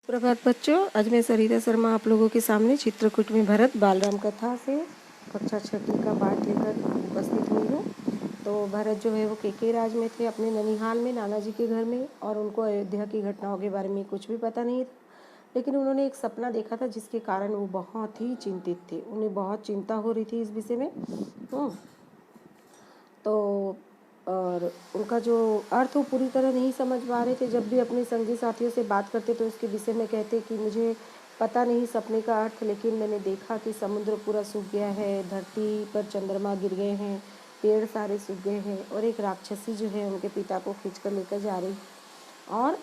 प्रभात बच्चों, आज मैं सरिता शर्मा आप लोगों के सामने चित्रकूट में भरत बालराम कथा से कक्षा छठी का पाठ लेकर उपस्थित हुई हूँ। तो भरत जो है वो केके राज में थे, अपने ननिहाल में नाना जी के घर में, और उनको अयोध्या की घटनाओं के बारे में कुछ भी पता नहीं था। लेकिन उन्होंने एक सपना देखा था जिसके कारण वो बहुत ही चिंतित थे, उन्हें बहुत चिंता हो रही थी इस विषय में। तो और उनका जो अर्थ वो पूरी तरह नहीं समझ पा रहे थे। जब भी अपने संगी साथियों से बात करते तो इसके विषय में कहते कि मुझे पता नहीं सपने का अर्थ, लेकिन मैंने देखा कि समुद्र पूरा सूख गया है, धरती पर चंद्रमा गिर गए हैं, पेड़ सारे सूख गए हैं, और एक राक्षसी जो है उनके पिता को खींच कर लेकर जा रही, और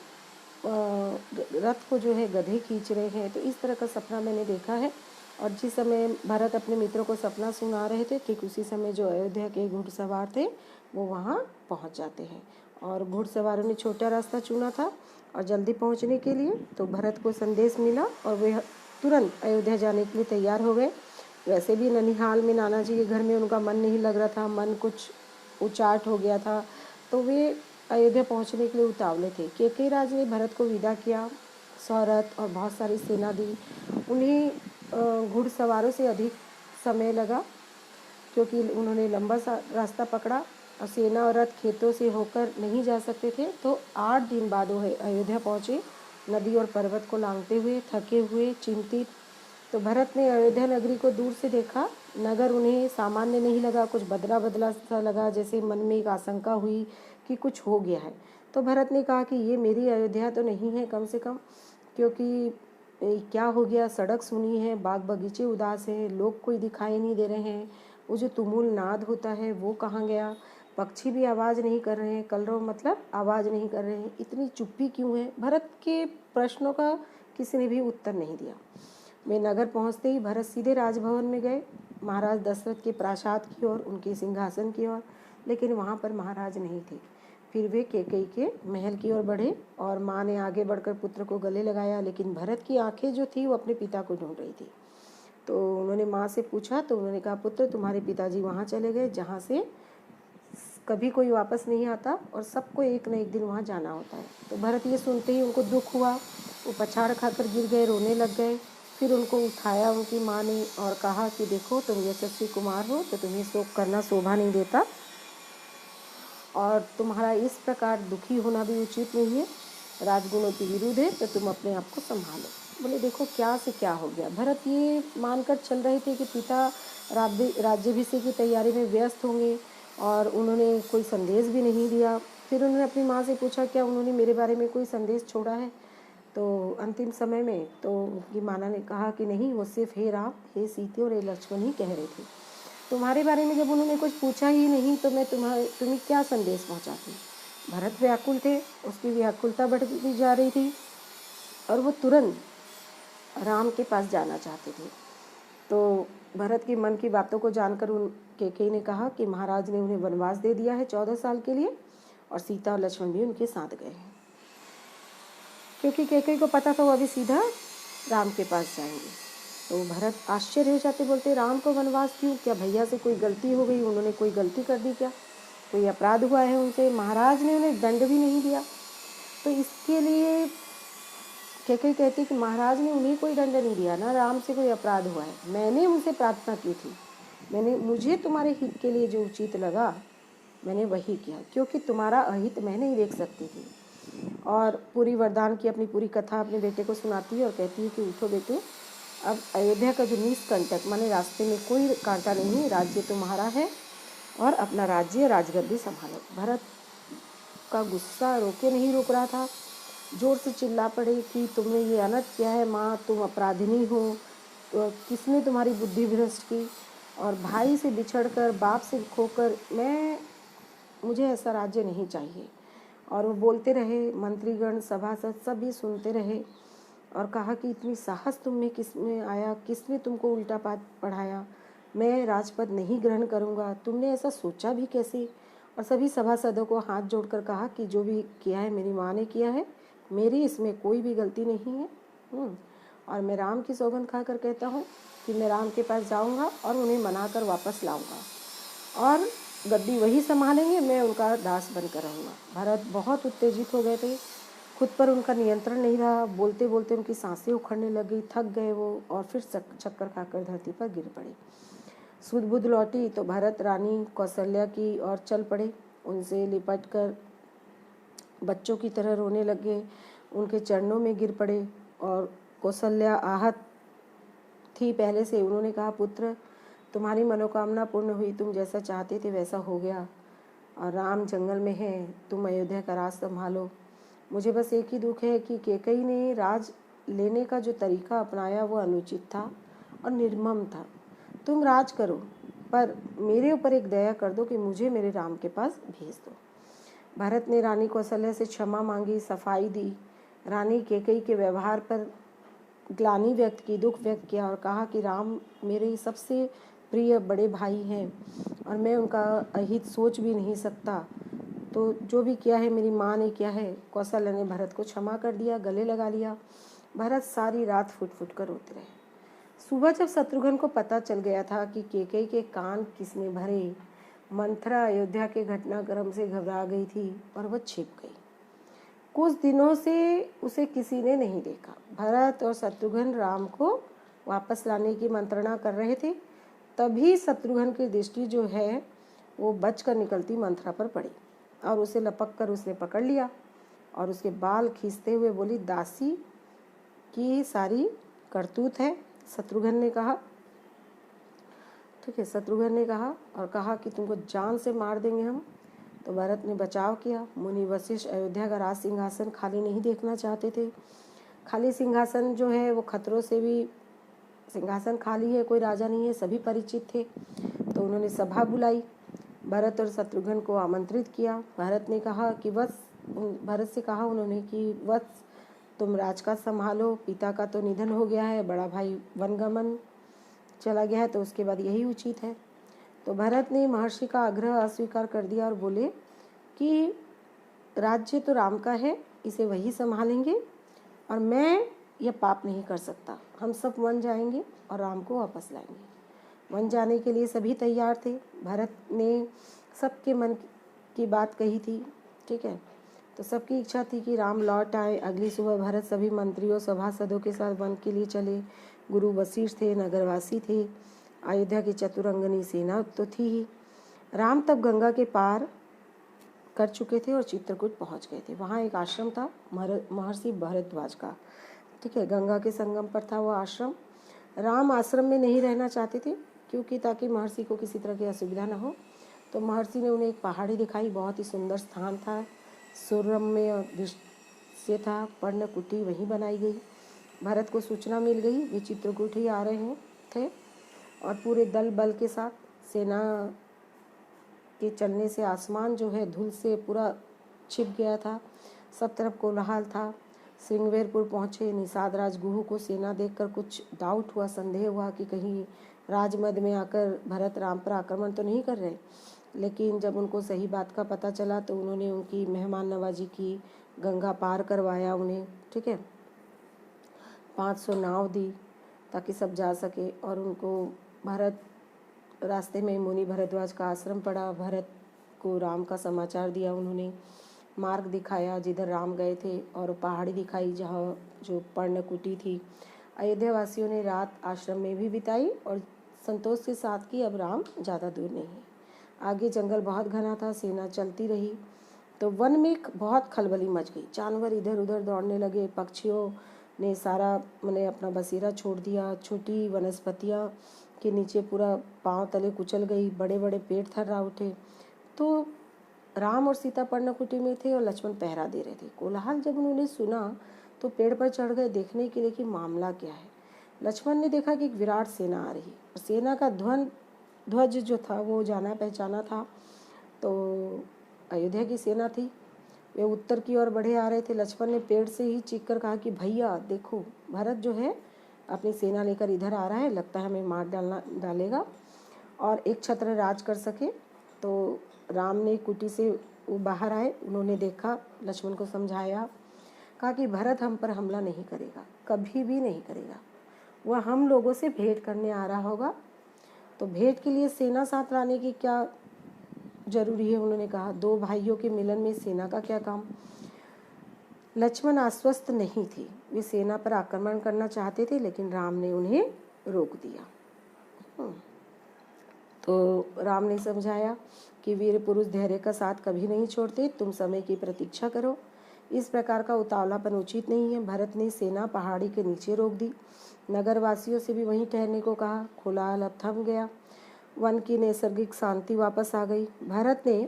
रथ को जो है गधे खींच रहे हैं। तो इस तरह का सपना मैंने देखा है। और जिस समय भरत अपने मित्रों को सपना सुना रहे थे, ठीक उसी समय जो अयोध्या के घुड़सवार थे वो वहाँ पहुँच जाते हैं। और घुड़सवारों ने छोटा रास्ता चुना था और जल्दी पहुँचने के लिए, तो भरत को संदेश मिला और वे तुरंत अयोध्या जाने के लिए तैयार हो गए। वैसे भी ननिहाल में नाना जी के घर में उनका मन नहीं लग रहा था, मन कुछ उचाट हो गया था, तो वे अयोध्या पहुंचने के लिए उतावले थे। केके राज ने भरत को विदा किया, सौरथ और बहुत सारी सेना दी। उन्हें घुड़सवारों से अधिक समय लगा क्योंकि उन्होंने लंबा सा रास्ता पकड़ा और सेना और रथ खेतों से होकर नहीं जा सकते थे। तो 8 दिन बाद वो अयोध्या पहुँचे, नदी और पर्वत को लांघते हुए, थके हुए, चिंतित। तो भरत ने अयोध्या नगरी को दूर से देखा। नगर उन्हें सामान्य नहीं लगा, कुछ बदला बदला सा लगा, जैसे मन में एक आशंका हुई कि कुछ हो गया है। तो भरत ने कहा कि ये मेरी अयोध्या तो नहीं है कम से कम, क्योंकि क्या हो गया, सड़क सुनी है, बाग बगीचे उदास हैं, लोग कोई दिखाई नहीं दे रहे हैं, वो जो तुमुल नाद होता है वो कहाँ गया, पक्षी भी आवाज़ नहीं कर रहे हैं, कलरव मतलब आवाज़ नहीं कर रहे हैं, इतनी चुप्पी क्यों है। भरत के प्रश्नों का किसी ने भी उत्तर नहीं दिया। वे नगर पहुंचते ही भरत सीधे राजभवन में गए, महाराज दशरथ के प्रासाद की ओर, उनके सिंहासन की ओर, लेकिन वहाँ पर महाराज नहीं थे। फिर वे कैकेयी के महल की ओर बढ़े और माँ ने आगे बढ़कर पुत्र को गले लगाया, लेकिन भरत की आंखें जो थी वो अपने पिता को ढूंढ रही थी। तो उन्होंने माँ से पूछा, तो उन्होंने कहा, पुत्र तुम्हारे पिताजी वहाँ चले गए जहाँ से कभी कोई वापस नहीं आता और सबको एक न एक दिन वहाँ जाना होता है। तो भरत ये सुनते ही उनको दुख हुआ, वो पछाड़ खाकर गिर गए, रोने लग गए। फिर उनको उठाया उनकी माँ ने और कहा कि देखो, तुम यशस्वी कुमार हो तो तुम्हें शोक करना शोभा नहीं देता, और तुम्हारा इस प्रकार दुखी होना भी उचित नहीं है, राजगुणों के विरुद्ध है, तो तुम अपने आप को संभालो। बोले देखो क्या से क्या हो गया। भरत ये मानकर चल रहे थे कि पिता राज्याभिषेक की तैयारी में व्यस्त होंगे, और उन्होंने कोई संदेश भी नहीं दिया। फिर उन्होंने अपनी माँ से पूछा, क्या उन्होंने मेरे बारे में कोई संदेश छोड़ा है। तो अंतिम समय में तो उनकी माँ ने कहा कि नहीं, वो सिर्फ हे राम, हे सीते और हे लक्ष्मण ही कह रहे थे। तुम्हारे बारे में जब उन्होंने कुछ पूछा ही नहीं तो मैं तुम्हें क्या संदेश पहुंचाती। भरत व्याकुल थे, उसकी व्याकुलता बढ़ती जा रही थी और वो तुरंत राम के पास जाना चाहते थे। तो भरत की मन की बातों को जानकर उन कैकेयी ने कहा कि महाराज ने उन्हें वनवास दे दिया है 14 साल के लिए, और सीता और लक्ष्मण भी उनके साथ गए हैं। क्योंकि कैकेयी को पता था वो अभी सीधा राम के पास जाएंगे। तो भरत आश्चर्य हो जाते, बोलते राम को वनवास क्यों, क्या भैया से कोई गलती हो गई, उन्होंने कोई गलती कर दी, क्या कोई अपराध हुआ है उनसे, महाराज ने उन्हें दंड भी नहीं दिया। तो इसके लिए कैकेयी कहती कि महाराज ने उन्हें कोई दंड नहीं दिया ना, राम से कोई अपराध हुआ है, मैंने उनसे प्रार्थना की थी, मुझे तुम्हारे हित के लिए जो उचित लगा मैंने वही किया, क्योंकि तुम्हारा अहित मैं नहीं देख सकती थी। और पूरी वरदान की अपनी पूरी कथा अपने बेटे को सुनाती है और कहती है कि उठो बेटे, अब अयोध्या का जो निष्कंटक माने रास्ते में कोई कांटा नहीं, राज्य तुम्हारा है और अपना राज्य राजगद्दी संभालो। भरत का गुस्सा रोके नहीं रोक रहा था, जोर से चिल्ला पड़े कि तुमने ये अनर्थ किया है माँ, तुम अपराधिनी हो, तो किसने तुम्हारी बुद्धि भ्रष्ट की, और भाई से बिछड़कर, बाप से खोकर मुझे ऐसा राज्य नहीं चाहिए। और वो बोलते रहे, मंत्रीगण सभासद सभी सुनते रहे, और कहा कि इतनी साहस तुम में किस में आया, किसने तुमको उल्टा पाठ पढ़ाया, मैं राजपद नहीं ग्रहण करूँगा, तुमने ऐसा सोचा भी कैसे। और सभी सभासदों को हाथ जोड़कर कहा कि जो भी किया है मेरी माँ ने किया है, मेरी इसमें कोई भी गलती नहीं है। और मैं राम की सौगंध खाकर कहता हूँ कि मैं राम के पास जाऊँगा और उन्हें मनाकर वापस लाऊँगा, और गद्दी वही संभालेंगे, मैं उनका दास बनकर रहूँगा। भरत बहुत उत्तेजित हो गए थे, खुद पर उनका नियंत्रण नहीं रहा। बोलते बोलते उनकी सांसें उखड़ने लग गई, थक गए वो और फिर चक्कर खाकर धरती पर गिर पड़े। सुध बुध लौटी तो भरत रानी कौशल्या की ओर चल पड़े। उनसे लिपट कर बच्चों की तरह रोने लगे, उनके चरणों में गिर पड़े। और कौशल्या आहत थी पहले से। उन्होंने कहा, पुत्र, तुम्हारी मनोकामना पूर्ण हुई, तुम जैसा चाहते थे वैसा हो गया। और राम जंगल में है, तुम अयोध्या का राज संभालो। मुझे बस एक ही दुख है कि कैकेयी ने राज लेने का जो तरीका अपनाया वो अनुचित था और निर्मम था। तुम राज करो, पर मेरे ऊपर एक दया कर दो कि मुझे मेरे राम के पास भेज दो। भरत ने रानी कौशल्या से क्षमा मांगी, सफाई दी, रानी कैकेयी के व्यवहार पर ग्लानि व्यक्त की, दुख व्यक्त किया और कहा कि राम मेरे सबसे प्रिय बड़े भाई हैं और मैं उनका अहित सोच भी नहीं सकता। तो जो भी किया है मेरी माँ ने किया है। कौशल्या ने भरत को क्षमा कर दिया, गले लगा लिया। भरत सारी रात फुट फुट कर रोते रहे। सुबह जब शत्रुघ्न को पता चल गया था कि कैकेयी के कान किसने भरे, मंथरा अयोध्या के घटनाक्रम से घबरा गई थी और वह छिप गई। कुछ दिनों से उसे किसी ने नहीं देखा। भरत और शत्रुघ्न राम को वापस लाने की मंत्रणा कर रहे थे। तभी शत्रुघ्न की दृष्टि जो है वो बचकर निकलती मंथरा पर पड़ी और उसे लपक कर उसने पकड़ लिया और उसके बाल खींचते हुए बोली, दासी की सारी करतूत है। शत्रुघ्न ने कहा, ठीक है, शत्रुघ्न ने कहा और कहा कि तुमको जान से मार देंगे हम। तो भरत ने बचाव किया। मुनि वशिष्ठ अयोध्या का राज सिंहासन खाली नहीं देखना चाहते थे। खाली सिंहासन जो है वो खतरों से भी, सिंहासन खाली है, कोई राजा नहीं है, सभी परिचित थे। तो उन्होंने सभा बुलाई, भरत और शत्रुघ्न को आमंत्रित किया। भरत से कहा उन्होंने कि वत्स, तुम राजकाज संभालो, पिता का तो निधन हो गया है, बड़ा भाई वनगमन चला गया है, तो उसके बाद यही उचित है। तो भरत ने महर्षि का आग्रह अस्वीकार कर दिया और बोले कि राज्य तो राम का है, इसे वही संभालेंगे और मैं यह पाप नहीं कर सकता। हम सब वन जाएंगे और राम को वापस लाएंगे। वन जाने के लिए सभी तैयार थे। भरत ने सबके मन की बात कही थी, ठीक है। तो सबकी इच्छा थी कि राम लौट आए। अगली सुबह भरत सभी मंत्रियों सभासदों के साथ वन के लिए चले। गुरु वशिष्ठ थे, नगरवासी थे, अयोध्या की चतुरंगनी सेना तो थी ही। राम तब गंगा के पार कर चुके थे और चित्रकूट पहुंच गए थे। वहाँ एक आश्रम था महर्षि भरद्वाज का, ठीक है, गंगा के संगम पर था वो आश्रम। राम आश्रम में नहीं रहना चाहते थे क्योंकि ताकि महर्षि को किसी तरह की असुविधा न हो। तो महर्षि ने उन्हें एक पहाड़ी दिखाई, बहुत ही सुंदर स्थान था, सुरम्य दृश्य था, पर्णकुटी वहीं बनाई गई। भरत को सूचना मिल गई, वे चित्रकूट ही आ रहे थे और पूरे दल बल के साथ। सेना के चलने से आसमान जो है धूल से पूरा छिप गया था, सब तरफ कोलाहल था। श्रृंगवेरपुर पहुँचे। निषाद राज गुह को सेना देखकर कुछ डाउट हुआ, संदेह हुआ कि कहीं राजमद में आकर भरत राम पर आक्रमण तो नहीं कर रहे। लेकिन जब उनको सही बात का पता चला तो उन्होंने उनकी मेहमान नवाजी की, गंगा पार करवाया उन्हें, ठीक है, 500 नाव दी ताकि सब जा सके। और उनको भरत रास्ते में मुनि भरद्वाज का आश्रम पड़ा। भरत को राम का समाचार दिया उन्होंने, मार्ग दिखाया जिधर राम गए थे और पहाड़ी दिखाई जहाँ जो पर्णकुटी थी। अयोध्या वासियों ने रात आश्रम में भी बिताई और संतोष के साथ कि अब राम ज़्यादा दूर नहीं है। आगे जंगल बहुत घना था, सेना चलती रही तो वन में बहुत खलबली मच गई। जानवर इधर उधर दौड़ने लगे, पक्षियों ने सारा मैंने अपना बसेरा छोड़ दिया, छोटी वनस्पतियाँ के नीचे पूरा पांव तले कुचल गई, बड़े बड़े पेड़ थर्रा उठे। तो राम और सीता पर्णकुटी में थे और लक्ष्मण पहरा दे रहे थे। कोलाहल जब उन्होंने सुना तो पेड़ पर चढ़ गए देखने के लिए कि मामला क्या है। लक्ष्मण ने देखा कि एक विराट सेना आ रही और सेना का ध्वज जो था वो जाना पहचाना था। तो अयोध्या की सेना थी, वे उत्तर की ओर बढ़े आ रहे थे। लक्ष्मण ने पेड़ से ही चीख कर कहा कि भैया देखो, भरत जो है अपनी सेना लेकर इधर आ रहा है, लगता है हमें मार डालेगा और एक छत्र राज कर सके। तो राम ने कुटी से वो बाहर आए, उन्होंने देखा, लक्ष्मण को समझाया, कहा कि भरत हम पर हमला नहीं करेगा, कभी भी नहीं करेगा, वह हम लोगों से भेंट करने आ रहा होगा। तो भेंट के लिए सेना साथ लाने की क्या जरूरी है, उन्होंने कहा। दो भाइयों के मिलन में सेना का क्या काम। लक्ष्मण आश्वस्त नहीं थे। वे सेना पर आक्रमण करना चाहते थे, लेकिन राम ने उन्हें रोक दिया। तो राम ने समझाया कि वीर पुरुष धैर्य का साथ कभी नहीं छोड़ते, तुम समय की प्रतीक्षा करो। इस प्रकार का उतावलापन उचित नहीं है। भरत ने सेना पहाड़ी के नीचे रोक दी। नगरवासियों से भी वहीं ठहरने को कहा। कोलाहल अब थम गया। वन की नैसर्गिक शांति वापस आ गई। भरत ने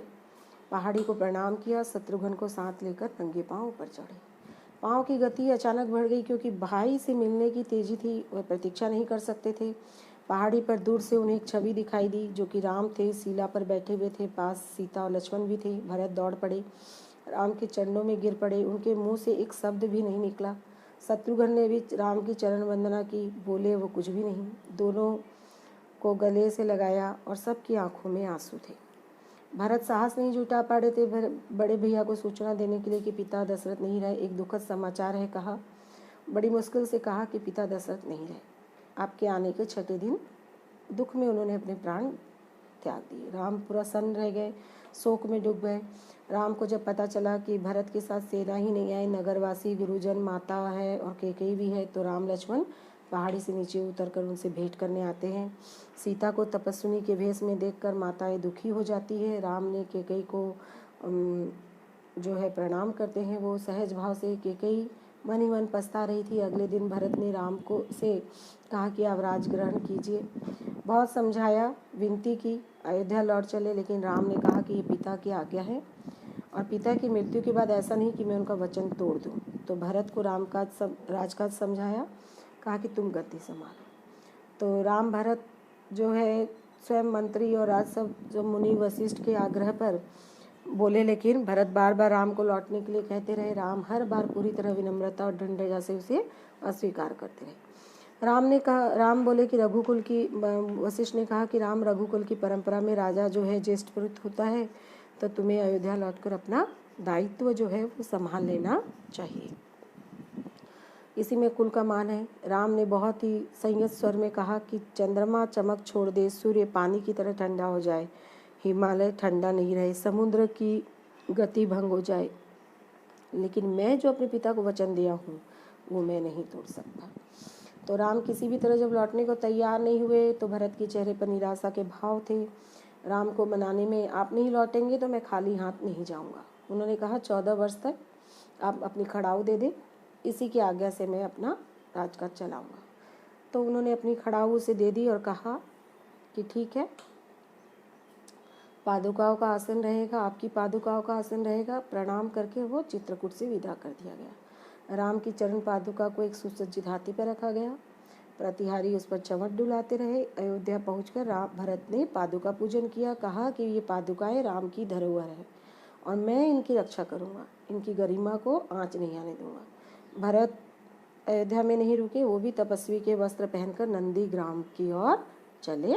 पहाड़ी को प्रणाम किया। शत्रुघ्न को साथ लेकर नंगे पांव ऊपर चढ़े। पांव की गति अचानक बढ़ गई, क्योंकि भाई से मिलने की तेजी थी। वह प्रतीक्षा नहीं कर सकते थे। पहाड़ी पर दूर से उन्हें एक छवि दिखाई दी, जो कि राम थे। शिला पर बैठे हुए थे। पास सीता और लक्ष्मण भी थे। भरत दौड़ पड़े, राम के चरणों में गिर पड़े। उनके मुंह से एक शब्द भी नहीं निकला। शत्रुघ्न ने भी राम की चरण वंदना की। बोले वो कुछ भी नहीं। दोनों को गले से लगाया और सबकी आंखों में आंसू थे। भरत साहस नहीं जुटा पा रहे थे बड़े भैया को सूचना देने के लिए कि पिता दशरथ नहीं रहे। एक दुखद समाचार है, कहा। बड़ी मुश्किल से कहा कि पिता दशरथ नहीं रहे। आपके आने के 6ठे दिन दुख में उन्होंने अपने प्राण त्याग दिए। राम प्रसन्न रह गए, शोक में डूब गए। राम को जब पता चला कि भरत के साथ सेना ही नहीं आई, नगरवासी, गुरुजन, माता है और कैकेयी भी है, तो राम लक्ष्मण पहाड़ी से नीचे उतरकर उनसे भेंट करने आते हैं। सीता को तपस्विनी के भेष में देखकर माताएं दुखी हो जाती है। राम ने कैकेयी को जो है प्रणाम करते हैं। वो सहज भाव से, कैकेयी मन ही मन पछता रही थी। अगले दिन भरत ने राम को से कहा कि आप राज ग्रहण कीजिए। बहुत समझाया, विनती की, अयोध्या लौट चले, लेकिन राम ने कहा कि ये पिता की आज्ञा है और पिता की मृत्यु के बाद ऐसा नहीं कि मैं उनका वचन तोड़ दूं। तो भरत को राजकाज समझाया, कहा कि तुम गद्दी संभालो। तो राम भरत जो है स्वयं मंत्री और राजसभ जो मुनि वशिष्ठ के आग्रह पर बोले, लेकिन भरत बार बार राम को लौटने के लिए कहते रहे। राम हर बार पूरी तरह विनम्रता और दृढ़ता से उसे अस्वीकार करते रहे। राम बोले कि रघुकुल की, वशिष्ठ ने कहा कि राम, रघुकुल की परंपरा में राजा जो है ज्येष्ठ पुत्र होता है, तो तुम्हें अयोध्या लौटकर अपना दायित्व जो है वो संभाल लेना चाहिए। इसी में कुल का मान है। राम ने बहुत ही संयत स्वर में कहा कि चंद्रमा चमक छोड़ दे, सूर्य पानी की तरह ठंडा हो जाए, हिमालय ठंडा नहीं रहे, समुद्र की गति भंग हो जाए, लेकिन मैं जो अपने पिता को वचन दिया हूँ वो मैं नहीं तोड़ सकता। तो राम किसी भी तरह जब लौटने को तैयार नहीं हुए, तो भरत के चेहरे पर निराशा के भाव थे। राम को मनाने में, आप नहीं लौटेंगे तो मैं खाली हाथ नहीं जाऊंगा। उन्होंने कहा 14 वर्ष तक आप अपनी खड़ाऊ दे दे, इसी की आज्ञा से मैं अपना राजकाज चलाऊंगा। तो उन्होंने अपनी खड़ाऊ उसे दे दी और कहा कि ठीक है, पादुकाओं का आसन रहेगा, आपकी पादुकाओं का आसन रहेगा। प्रणाम करके वो चित्रकूट से विदा कर दिया गया। राम की चरण पादुका को एक सुसज्जित हाथी पर रखा गया। प्रतिहारी उस पर चमट डुलाते रहे। अयोध्या पहुंचकर भरत ने पादुका पूजन किया। कहा कि ये पादुकाएं राम की धरोहर है और मैं इनकी रक्षा करूंगा, इनकी गरिमा को आँच नहीं आने दूंगा। भरत अयोध्या में नहीं रुके, वो भी तपस्वी के वस्त्र पहनकर नंदी ग्राम की ओर चले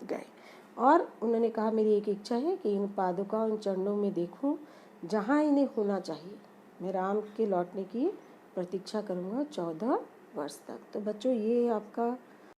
गए। और उन्होंने कहा, मेरी एक इच्छा है कि इन पादुकाओं, इन चरणों में देखूं जहां इन्हें होना चाहिए। मैं राम के लौटने की प्रतीक्षा करूंगा 14 वर्ष तक। तो बच्चों, ये आपका